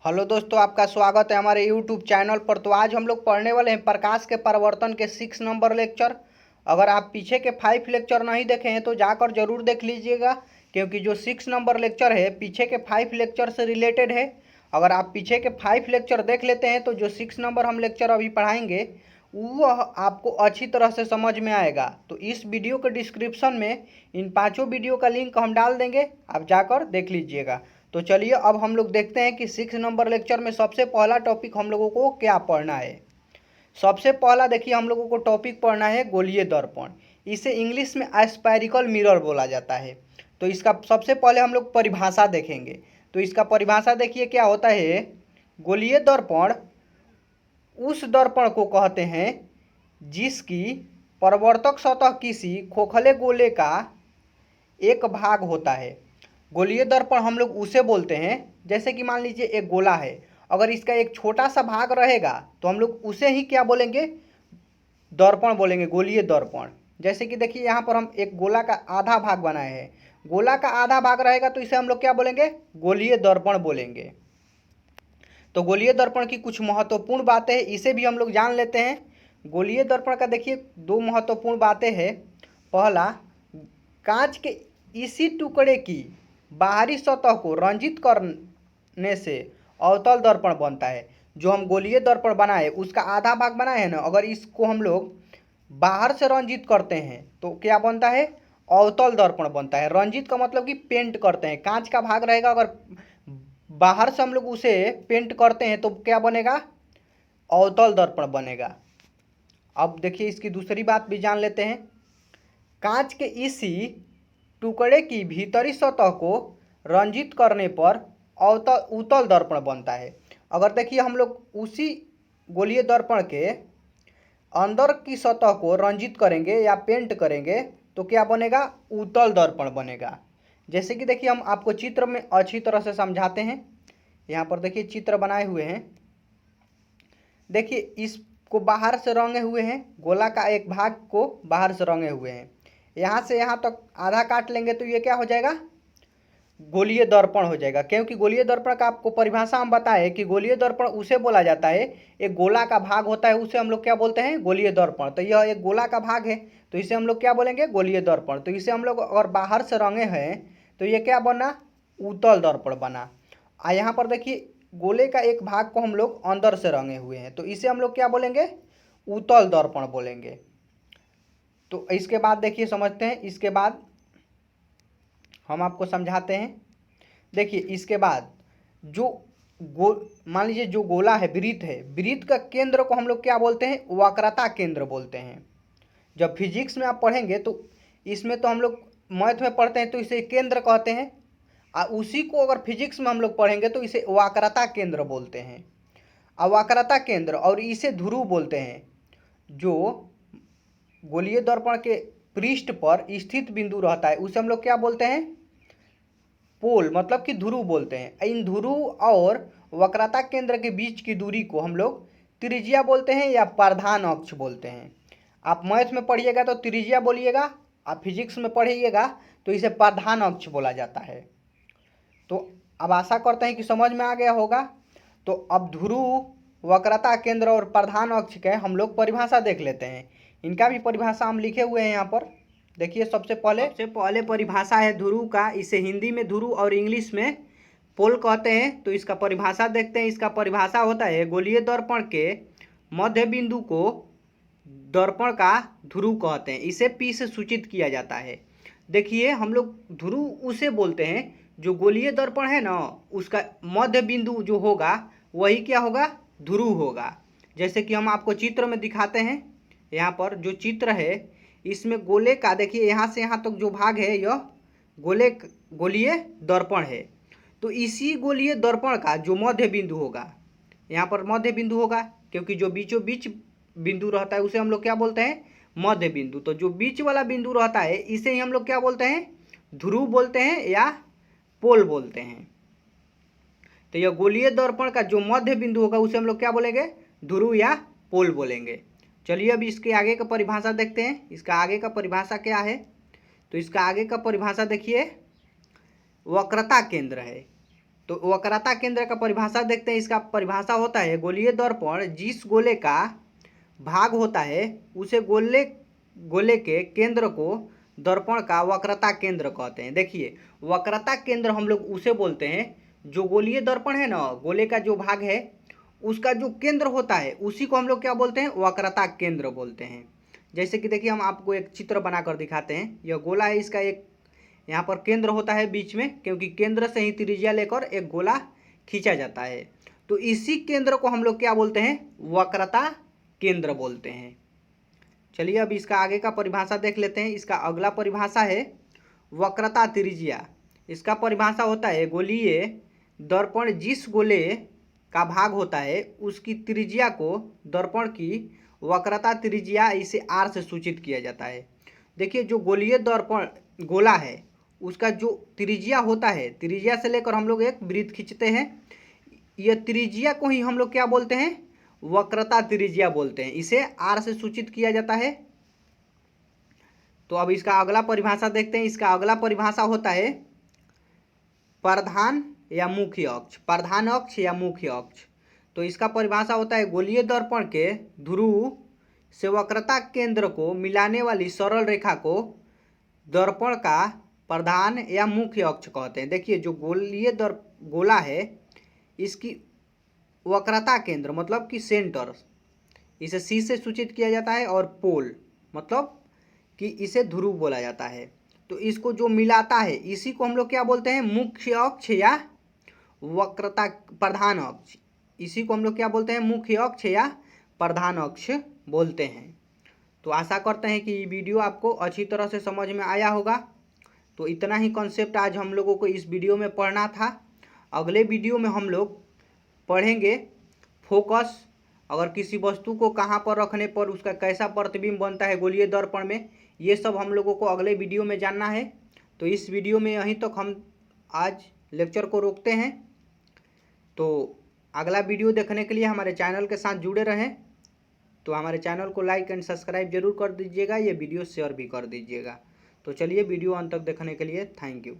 Hello दोस्तों, आपका स्वागत है हमारे यूट्यूब चैनल पर। तो आज हम लोग पढ़ने वाले हैं प्रकाश के परिवर्तन के 6 नंबर लेक्चर। अगर आप पीछे के 5 लेक्चर नहीं देखे हैं तो जाकर जरूर देख लीजिएगा, क्योंकि जो 6 नंबर लेक्चर है पीछे के 5 लेक्चर से रिलेटेड है। अगर आप पीछे के 5 लेक्चर देख लेते हैं तो जो 6 नंबर हम लेक्चर अभी पढ़ाएंगे वह आपको अच्छी तरह से समझ में आएगा। तो इस वीडियो के डिस्क्रिप्शन में इन 5 वीडियो का लिंक हम डाल देंगे, आप जाकर देख लीजिएगा। तो चलिए अब हम लोग देखते हैं कि 6 नंबर लेक्चर में सबसे पहला टॉपिक हम लोगों को क्या पढ़ना है। सबसे पहला देखिए, हम लोगों को टॉपिक पढ़ना है गोलीय दर्पण। इसे इंग्लिश में एस्पेरिकल मिरर बोला जाता है। तो इसका सबसे पहले हम लोग परिभाषा देखेंगे। तो इसका परिभाषा देखिए क्या होता है। गोलीय दर्पण उस दर्पण को कहते हैं जिसकी परावर्तक सतह किसी खोखले गोले का एक भाग होता है। गोलीय दर्पण हम लोग उसे बोलते हैं, जैसे कि मान लीजिए एक गोला है, अगर इसका एक छोटा सा भाग रहेगा तो हम लोग उसे ही क्या बोलेंगे, दर्पण बोलेंगे, गोलीय दर्पण। जैसे कि देखिए यहाँ पर हम एक गोला का आधा भाग बनाए हैं, गोला का आधा भाग रहेगा तो इसे हम लोग क्या बोलेंगे, गोलीय दर्पण बोलेंगे। तो गोलीय दर्पण की कुछ महत्वपूर्ण बातें हैं, इसे भी हम लोग जान लेते हैं। गोलीय दर्पण का देखिए 2 महत्वपूर्ण बातें हैं। पहला, कांच के इसी टुकड़े की बाहरी सतह को रंजित करने से अवतल दर्पण बनता है। जो हम गोलीय दर्पण बनाए उसका आधा भाग बनाए हैं ना, अगर इसको हम लोग बाहर से रंजित करते हैं तो क्या बनता है, अवतल दर्पण बनता है। रंजित का मतलब कि पेंट करते हैं, कांच का भाग रहेगा, अगर बाहर से हम लोग उसे पेंट करते हैं तो क्या बनेगा, अवतल दर्पण बनेगा। अब देखिए इसकी दूसरी बात भी जान लेते हैं। कांच के इसी टुकड़े की भीतरी सतह को रंजित करने पर अवतल उत्तल दर्पण बनता है। अगर देखिए हम लोग उसी गोलीय दर्पण के अंदर की सतह को रंजित करेंगे या पेंट करेंगे तो क्या बनेगा, उत्तल दर्पण बनेगा। जैसे कि देखिए हम आपको चित्र में अच्छी तरह से समझाते हैं। यहाँ पर देखिए चित्र बनाए हुए हैं, देखिए इसको बाहर से रंगे हुए हैं, गोला का एक भाग को बाहर से रंगे हुए हैं। यहाँ से यहाँ तक आधा काट लेंगे तो ये क्या हो जाएगा, गोलीय दर्पण हो जाएगा। क्योंकि गोलीय दर्पण का आपको परिभाषा हम बताए कि गोलीय दर्पण उसे बोला जाता है, एक गोला का भाग होता है उसे हम लोग क्या बोलते हैं, गोलीय दर्पण। तो यह एक गोला का भाग है तो इसे हम लोग क्या बोलेंगे, गोलीय दर्पण। तो इसे हम लोग अगर बाहर से रंगे हैं तो ये क्या बना, उत्तल दर्पण बना। यहाँ पर देखिए गोले का एक भाग को हम लोग अंदर से रंगे हुए हैं तो इसे हम लोग क्या बोलेंगे, उत्तल दर्पण बोलेंगे। तो इसके बाद देखिए समझते हैं, इसके बाद हम आपको समझाते हैं। देखिए इसके बाद जो मान लीजिए जो गोला है, वृत्त है, वृत्त का केंद्र को हम लोग क्या बोलते हैं, वक्रता केंद्र बोलते हैं। जब फिजिक्स में आप पढ़ेंगे तो इसमें तो हम लोग मैथ में पढ़ते हैं तो इसे केंद्र कहते हैं, और उसी को अगर फिजिक्स में हम लोग पढ़ेंगे तो इसे वक्रता केंद्र बोलते हैं। अवक्रता केंद्र, और इसे ध्रुव बोलते हैं। जो गोलीय दर्पण के पृष्ठ पर स्थित बिंदु रहता है उसे हम लोग क्या बोलते हैं, पोल, मतलब कि ध्रुव बोलते हैं। इन ध्रुव और वक्रता केंद्र के बीच की दूरी को हम लोग त्रिज्या बोलते हैं या प्रधान अक्ष बोलते हैं। आप मैथ में पढ़िएगा तो त्रिज्या बोलिएगा, आप फिजिक्स में पढ़िएगा तो इसे प्रधान अक्ष बोला जाता है। तो अब आशा करते हैं कि समझ में आ गया होगा। तो अब ध्रुव, वक्रता केंद्र और प्रधान अक्ष के हम लोग परिभाषा देख लेते हैं। इनका भी परिभाषा हम लिखे हुए हैं यहाँ पर। देखिए सबसे पहले परिभाषा है ध्रुव का, इसे हिंदी में ध्रुव और इंग्लिश में पोल कहते हैं। तो इसका परिभाषा देखते हैं। इसका परिभाषा होता है, गोलीय दर्पण के मध्य बिंदु को दर्पण का ध्रुव कहते हैं, इसे P से सूचित किया जाता है। देखिए हम लोग ध्रुव उसे बोलते हैं जो गोलीय दर्पण है ना, उसका मध्य बिंदु जो होगा वही क्या होगा, ध्रुव होगा। जैसे कि हम आपको चित्र में दिखाते हैं। यहाँ पर जो चित्र है इसमें गोले का देखिए यहाँ से यहाँ तक जो भाग है यह गोलीय दर्पण है। तो इसी गोलीय दर्पण का जो मध्य बिंदु होगा, यहाँ पर मध्य बिंदु होगा, क्योंकि जो बीचों बीच बिंदु रहता है उसे हम लोग क्या बोलते हैं, मध्य बिंदु। तो जो बीच वाला बिंदु रहता है इसे ही हम लोग क्या बोलते हैं, ध्रुव बोलते हैं या पोल बोलते हैं। तो यह गोलीय दर्पण का जो मध्य बिंदु होगा उसे हम लोग क्या बोलेंगे, ध्रुव या पोल बोलेंगे। चलिए अब इसके आगे का परिभाषा देखते हैं। इसका आगे का परिभाषा क्या है। तो इसका आगे का परिभाषा देखिए, वक्रता केंद्र है। तो वक्रता केंद्र का परिभाषा देखते हैं। इसका परिभाषा होता है गोलीय दर्पण जिस गोले का भाग होता है उसे गोले के केंद्र को दर्पण का वक्रता केंद्र कहते हैं। देखिए वक्रता केंद्र हम लोग उसे बोलते हैं जो गोलीय दर्पण है ना, गोले का जो भाग है उसका जो केंद्र होता है उसी को हम लोग क्या बोलते हैं, वक्रता केंद्र बोलते हैं। जैसे कि देखिए हम आपको एक चित्र बनाकर दिखाते हैं। यह गोला है, इसका एक यहाँ पर केंद्र होता है बीच में, क्योंकि केंद्र से ही त्रिज्या लेकर एक गोला खींचा जाता है। तो इसी केंद्र को हम लोग क्या बोलते हैं, वक्रता केंद्र बोलते हैं। चलिए अब इसका आगे का परिभाषा देख लेते हैं। इसका अगला परिभाषा है वक्रता त्रिज्या। इसका परिभाषा होता है गोलीय दर्पण जिस गोले का भाग होता है उसकी त्रिज्या को दर्पण की वक्रता त्रिज्या इसे आर से सूचित किया जाता है। देखिए जो गोलीय दर्पण गोला है उसका जो त्रिज्या होता है, त्रिज्या से लेकर हम लोग एक वृत्त खींचते हैं, यह त्रिज्या को ही हम लोग क्या बोलते हैं, वक्रता त्रिज्या बोलते हैं। इसे आर से सूचित किया जाता है। तो अब इसका अगला परिभाषा देखते हैं। इसका अगला परिभाषा होता है प्रधान या मुख्य अक्ष, प्रधान अक्ष या मुख्य अक्ष। तो इसका परिभाषा होता है गोलीय दर्पण के ध्रुव से वक्रता केंद्र को मिलाने वाली सरल रेखा को दर्पण का प्रधान या मुख्य अक्ष कहते हैं। देखिए जो गोलीय गोला है इसकी वक्रता केंद्र मतलब कि सेंटर, इसे सी से सूचित किया जाता है, और पोल मतलब कि इसे ध्रुव बोला जाता है। तो इसको जो मिलाता है इसी को हम लोग क्या बोलते हैं, मुख्य अक्ष या वक्रता प्रधान अक्ष। इसी को हम लोग क्या बोलते हैं, मुख्य अक्ष या प्रधान अक्ष बोलते हैं। तो आशा करते हैं कि ये वीडियो आपको अच्छी तरह से समझ में आया होगा। तो इतना ही कॉन्सेप्ट आज हम लोगों को इस वीडियो में पढ़ना था। अगले वीडियो में हम लोग पढ़ेंगे फोकस, अगर किसी वस्तु को कहाँ पर रखने पर उसका कैसा प्रतिबिंब बनता है गोलीय दर्पण में, ये सब हम लोगों को अगले वीडियो में जानना है। तो इस वीडियो में यहीं तक हम आज लेक्चर को रोकते हैं। तो अगला वीडियो देखने के लिए हमारे चैनल के साथ जुड़े रहें। तो हमारे चैनल को लाइक एंड सब्सक्राइब जरूर कर दीजिएगा, ये वीडियो शेयर भी कर दीजिएगा। तो चलिए वीडियो अंत तक देखने के लिए थैंक यू।